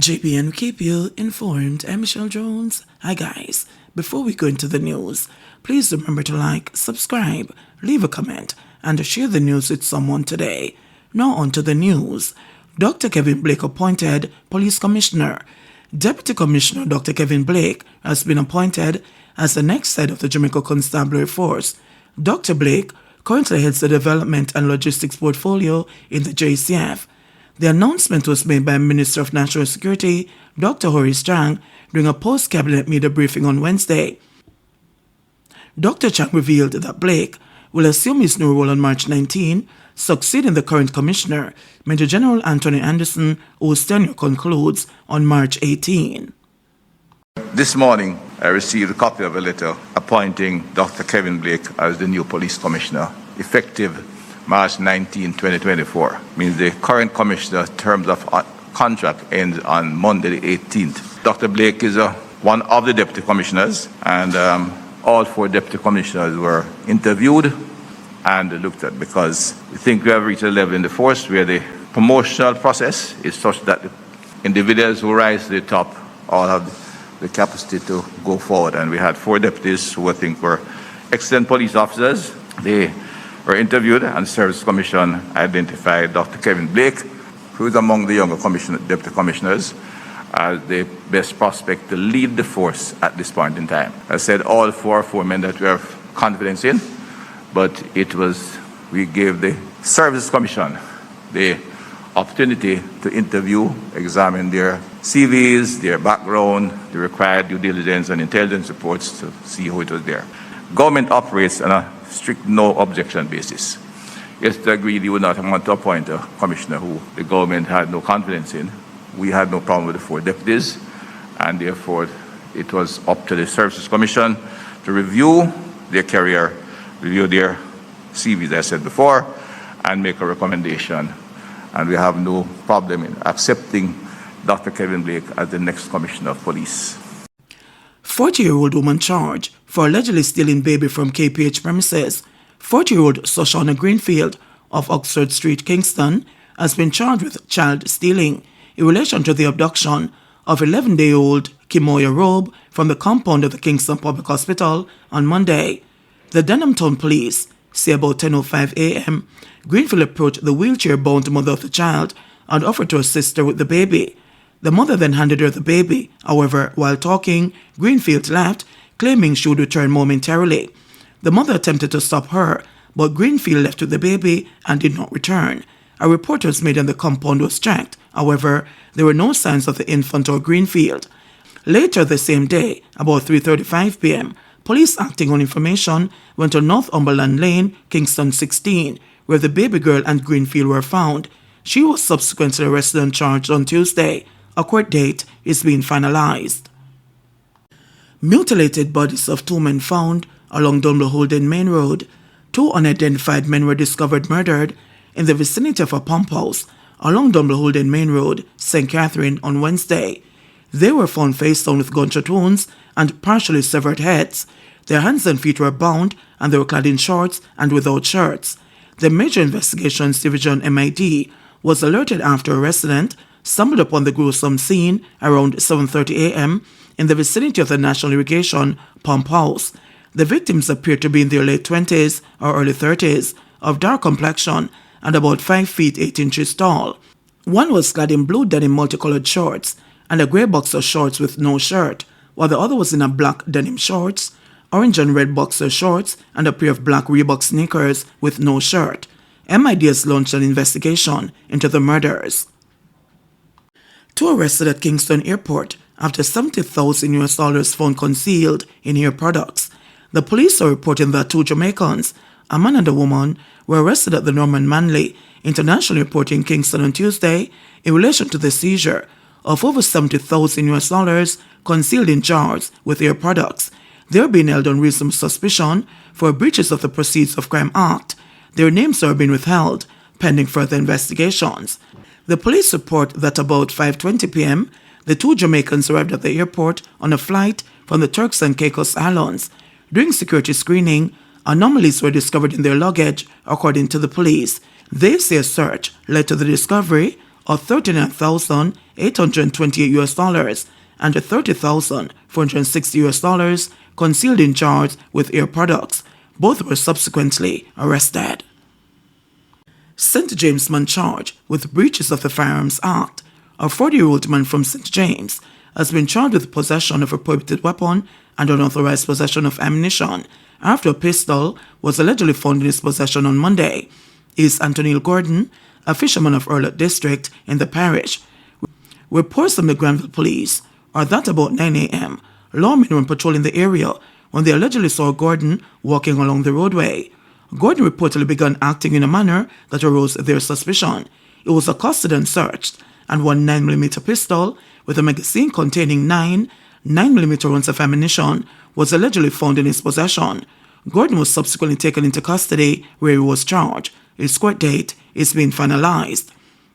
JBNN keep you informed. I'm Michelle Jones. Hi guys. Before we go into the news, please remember to like, subscribe, leave a comment, and share the news with someone today. Now on to the news. Dr. Kevin Blake appointed Police Commissioner. Deputy Commissioner Dr. Kevin Blake has been appointed as the next head of the Jamaica Constabulary Force. Dr. Blake currently heads the Development and Logistics Portfolio in the JCF. The announcement was made by Minister of National Security, Dr. Horace Chang, during a post-cabinet media briefing on Wednesday. Dr. Chang revealed that Blake will assume his new role on March 19, succeeding the current commissioner, Major General Anthony Anderson, whose tenure concludes on March 18. This morning, I received a copy of a letter appointing Dr. Kevin Blake as the new police commissioner, effective March 19, 2024. Means the current commissioner's terms of contract ends on Monday the 18th. Dr. Blake is one of the deputy commissioners, and all four deputy commissioners were interviewed and looked at, because we think we have reached a level in the force where the promotional process is such that the individuals who rise to the top all have the capacity to go forward. And we had four deputies who I think were excellent police officers. They were interviewed, and the Service Commission identified Dr. Kevin Blake, who is among the younger deputy commissioners, as the best prospect to lead the force at this point in time. I said all four men that we have confidence in, but we gave the Service Commission the opportunity to interview, examine their CVs, their background, the required due diligence and intelligence reports to see who it was there. Government operates on a strict no objection basis. Yesterday agreed you would not want to appoint a commissioner who the government had no confidence in. We had no problem with the four deputies, and therefore it was up to the Services Commission to review their career, review their CVs, as I said before, and make a recommendation. And we have no problem in accepting Dr. Kevin Blake as the next Commissioner of Police. 40-year-old woman charged for allegedly stealing baby from KPH premises. 40-year-old Shoshana Greenfield of Oxford Street, Kingston, has been charged with child stealing in relation to the abduction of 11-day-old Kimoya Robe from the compound of the Kingston Public Hospital on Monday. The Denham Town Police say about 10:05 a.m., Greenfield approached the wheelchair-bound mother of the child and offered to assist her with the baby. The mother then handed her the baby. However, while talking, Greenfield left, claiming she would return momentarily. The mother attempted to stop her, but Greenfield left with the baby and did not return. A report was made and the compound was checked. However, there were no signs of the infant or Greenfield. Later the same day, about 3:35 p.m., police acting on information went to Northumberland Lane, Kingston 16, where the baby girl and Greenfield were found. She was subsequently arrested and charged on Tuesday. A court date is being finalized. Mutilated bodies of two men found along Dunble Holden Main Road. Two unidentified men were discovered murdered in the vicinity of a pump house along Dunble Holden Main Road, St. Catherine, on Wednesday. They were found face down with gunshot wounds and partially severed heads. Their hands and feet were bound, and they were clad in shorts and without shirts. The Major Investigations Division MID was alerted after a resident stumbled upon the gruesome scene around 7:30 a.m. in the vicinity of the National Irrigation Pump House. The victims appeared to be in their late 20s or early 30s, of dark complexion and about 5 feet 8 inches tall. One was clad in blue denim multicolored shorts and a grey boxer shorts with no shirt, while the other was in a black denim shorts, orange and red boxer shorts, and a pair of black Reebok sneakers with no shirt. MID has launched an investigation into the murders. Two arrested at Kingston Airport after $70,000 found concealed in hair products. The police are reporting that two Jamaicans, a man and a woman, were arrested at the Norman Manley International Airport in Kingston on Tuesday in relation to the seizure of over $70,000 concealed in jars with hair products. They are being held on reasonable suspicion for breaches of the Proceeds of Crime Act. Their names are being withheld pending further investigations. The police report that about 5:20 p.m., the two Jamaicans arrived at the airport on a flight from the Turks and Caicos Islands. During security screening, anomalies were discovered in their luggage, according to the police. They say a search led to the discovery of $39,828 and $30,460 concealed in jars with air products. Both were subsequently arrested. St. James man charged with breaches of the Firearms Act. A 40-year-old man from St. James has been charged with possession of a prohibited weapon and unauthorized possession of ammunition after a pistol was allegedly found in his possession on Monday. Is Anthony Gordon, a fisherman of Earlot District in the parish. Reports from the Granville Police are that about 9 a.m., lawmen were patrolling the area when they allegedly saw Gordon walking along the roadway. Gordon reportedly began acting in a manner that aroused their suspicion. He was accosted and searched, and one 9mm pistol with a magazine containing 9mm rounds of ammunition was allegedly found in his possession. Gordon was subsequently taken into custody where he was charged. His court date is being finalized.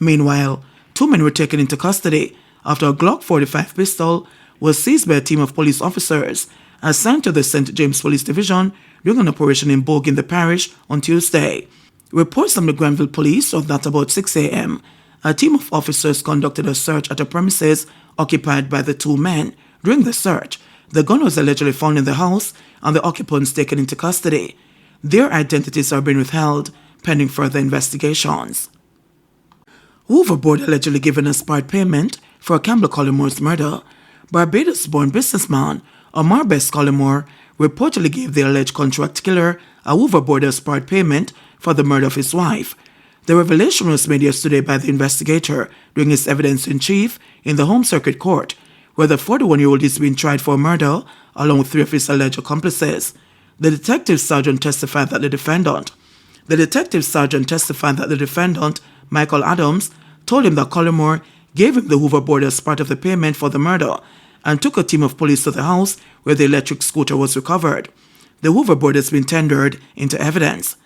Meanwhile, 2 men were taken into custody after a Glock 45 pistol was seized by a team of police officers assigned to the St. James Police Division during an operation in Bogue in the parish on Tuesday. Reports from the Granville Police of that about 6 a.m., a team of officers conducted a search at a premises occupied by the 2 men. During the search, the gun was allegedly found in the house and the occupants taken into custody. Their identities are being withheld pending further investigations. Hoover Board allegedly given as part payment for Campbell Collimore's murder. Barbados-born businessman Omar Bess Collymore reportedly gave the alleged contract killer a Hoover Board as part payment for the murder of his wife. The revelation was made yesterday by the investigator during his evidence-in-chief in the Home Circuit Court, where the 41-year-old is being tried for murder along with 3 of his alleged accomplices. The detective sergeant testified that the defendant, Michael Adams, told him that Collymore gave him the Hoover Board as part of the payment for the murder and took a team of police to the house where the electric scooter was recovered. The Hoover Board has been tendered into evidence.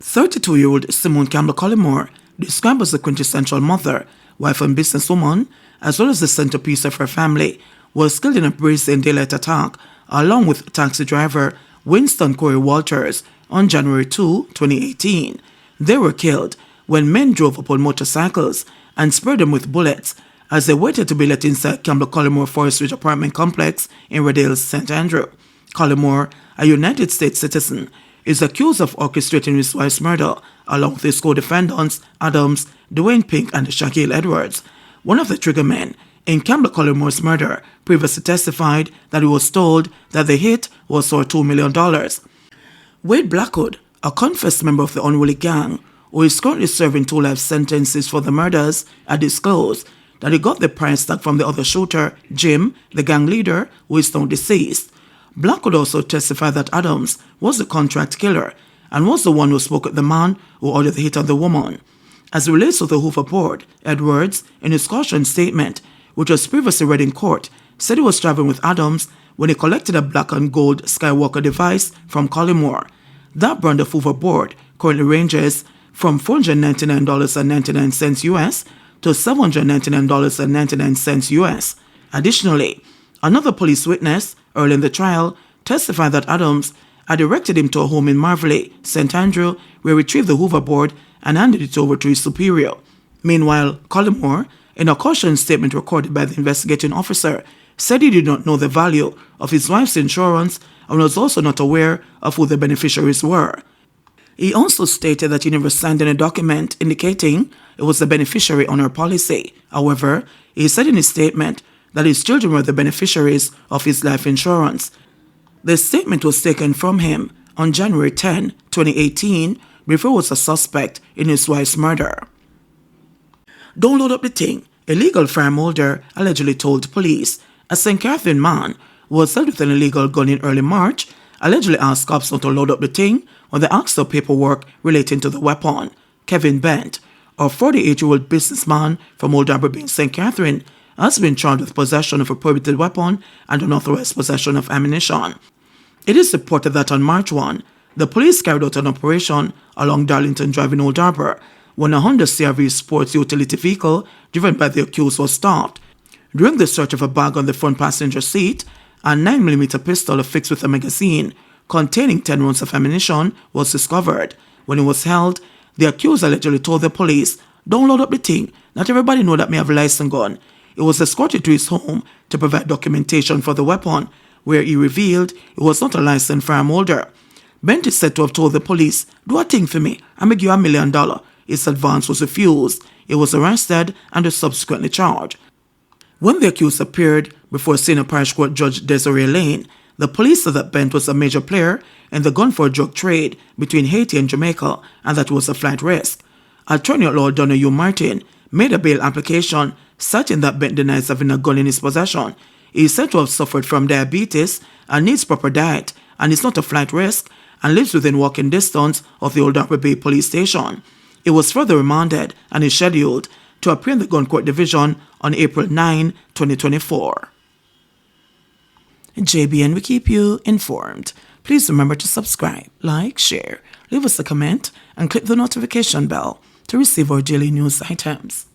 32-year-old Simone Campbell Collymore, described as a quintessential mother, wife and businesswoman, as well as the centerpiece of her family, was killed in a brazen daylight attack along with taxi driver Winston Corey Walters on January 2, 2018. They were killed when men drove up on motorcycles and sprayed them with bullets as they waited to be let inside Campbell Collymore Forest Ridge apartment complex in Redale, St. Andrew. Collymore, a United States citizen, is accused of orchestrating his wife's murder along with his co-defendants Adams, Dwayne Pink, and Shaquille Edwards. One of the triggermen in Campbell Collimore's murder previously testified that he was told that the hit was for $2 million. Wade Blackwood, a confessed member of the unruly gang, who is currently serving 2 life sentences for the murders, had disclosed that he got the price tag from the other shooter, Jim, the gang leader, who is now deceased. Blackwood also testified that Adams was the contract killer and was the one who spoke with the man who ordered the hit on the woman. As it relates to the Hoover Board, Edwards, in his caution statement, which was previously read in court, said he was traveling with Adams when he collected a black and gold Skywalker device from Collymore. That brand of Hoover Board currently ranges from $499.99 US to $799.99 US. Additionally, another police witness early in the trial testified that Adams had directed him to a home in Marveley, St. Andrew, where he retrieved the Hoover Board and handed it over to his superior. Meanwhile, Collymore, in a caution statement recorded by the investigating officer, said he did not know the value of his wife's insurance and was also not aware of who the beneficiaries were. He also stated that he never signed any document indicating it was the beneficiary on her policy. However, he said in his statement that his children were the beneficiaries of his life insurance. The statement was taken from him on January 10, 2018, before he was a suspect in his wife's murder. Don't load up the thing, a legal firearm holder allegedly told police. A St. Catherine man who was held with an illegal gun in early March allegedly asked cops not to load up the thing when they asked for paperwork relating to the weapon. Kevin Bent, a 48-year-old businessman from Old Harbour Bay, St. Catherine, has been charged with possession of a prohibited weapon and unauthorized possession of ammunition. It is reported that on March 1, the police carried out an operation along Darlington Drive in Old Harbour when a Honda CR-V sports utility vehicle driven by the accused was stopped. During the search of a bag on the front passenger seat, a 9mm pistol affixed with a magazine containing 10 rounds of ammunition was discovered. When it was held, the accused allegedly told the police Don't load up the thing. Not everybody know that me have a licensed gun. He was escorted to his home to provide documentation for the weapon, where he revealed he was not a licensed firearm holder. Bent is said to have told the police, "Do a thing for me, I'ma give you $1 million." His advance was refused. He was arrested and was subsequently charged. When the accused appeared before Senior Parish Court Judge Desiree Lane, the police said that Bent was a major player in the gun for drug trade between Haiti and Jamaica and that it was a flight risk. Attorney at Law Donahue Martin made a bail application citing that Bent denies having a gun in his possession. He is said to have suffered from diabetes and needs proper diet and is not a flight risk and lives within walking distance of the Old Upper Bay police station. He was further remanded and is scheduled to appear in the Gun Court Division on April 9, 2024. JBN will keep you informed. Please remember to subscribe, like, share, leave us a comment, and click the notification bell to receive our daily news items.